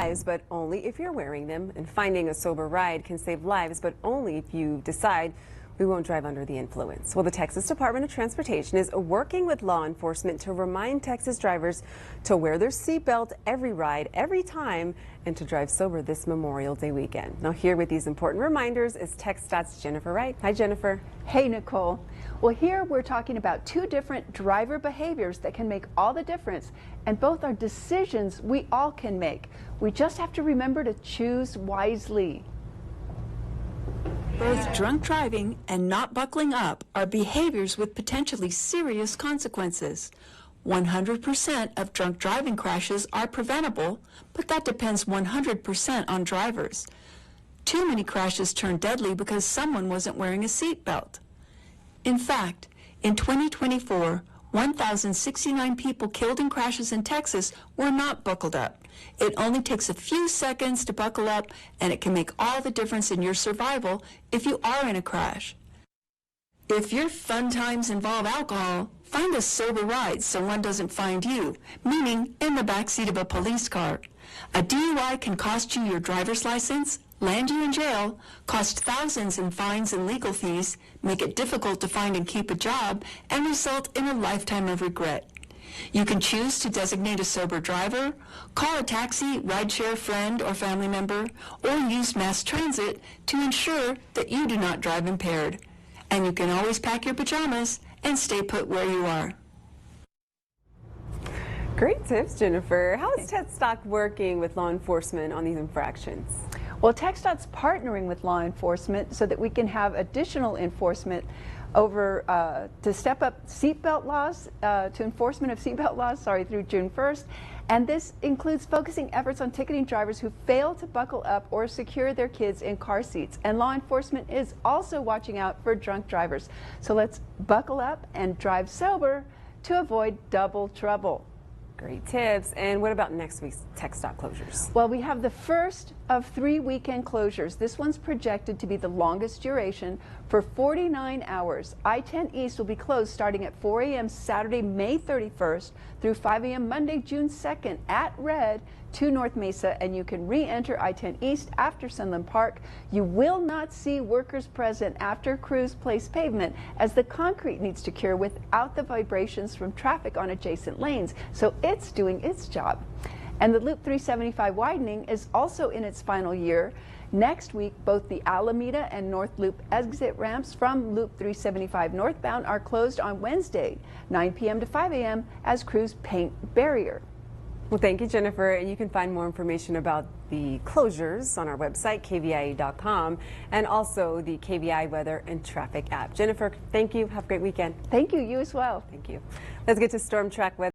lives, but only if you're wearing them. And finding a sober ride can save lives, but only if you decide we won't drive under the influence. Well, the Texas Department of Transportation is working with law enforcement to remind Texas drivers to wear their seatbelt every ride, every time, and to drive sober this Memorial Day weekend. Now, here with these important reminders is TXDOT's Jennifer Wright. Hi, Jennifer. Hey, Nicole. Well, here we're talking about two different driver behaviors that can make all the difference, and both are decisions we all can make. We just have to remember to choose wisely. Both drunk driving and not buckling up are behaviors with potentially serious consequences. 100% of drunk driving crashes are preventable, but that depends 100% on drivers. Too many crashes turn deadly because someone wasn't wearing a seatbelt. In fact, in 2024, 1,069 people killed in crashes in Texas were not buckled up. It only takes a few seconds to buckle up, and it can make all the difference in your survival if you are in a crash. If your fun times involve alcohol, find a sober ride so one doesn't find you, meaning in the backseat of a police car. A DUI can cost you your driver's license, land you in jail, cost thousands in fines and legal fees, make it difficult to find and keep a job, and result in a lifetime of regret. You can choose to designate a sober driver, call a taxi, rideshare friend or family member, or use mass transit to ensure that you do not drive impaired. And you can always pack your pajamas and stay put where you are. Great tips, Jennifer. How is TXDOT working with law enforcement on these infractions? Well, TXDOT's partnering with law enforcement so that we can have additional enforcement over to step up seatbelt laws, to enforcement of seatbelt laws, through June 1st. And this includes focusing efforts on ticketing drivers who fail to buckle up or secure their kids in car seats. And law enforcement is also watching out for drunk drivers. So let's buckle up and drive sober to avoid double trouble. Great tips. And what about next week's TXDOT closures? Well, we have the first of 3 weekend closures. This one's projected to be the longest duration for 49 hours. I-10 East will be closed starting at 4 a.m. Saturday, May 31st through 5 a.m. Monday, June 2nd at Red to North Mesa, and you can re-enter I-10 East after Sunland Park. You will not see workers present after crews place pavement, as the concrete needs to cure without the vibrations from traffic on adjacent lanes, so it's doing its job. And the Loop 375 widening is also in its final year. Next week, both the Alameda and North Loop exit ramps from Loop 375 northbound are closed on Wednesday, 9 p.m. to 5 a.m. as crews paint barrier. Well, thank you, Jennifer. And you can find more information about the closures on our website, kvia.com, and also the KVI weather and traffic app. Jennifer, thank you. Have a great weekend. Thank you. You as well. Thank you. Let's get to storm track weather.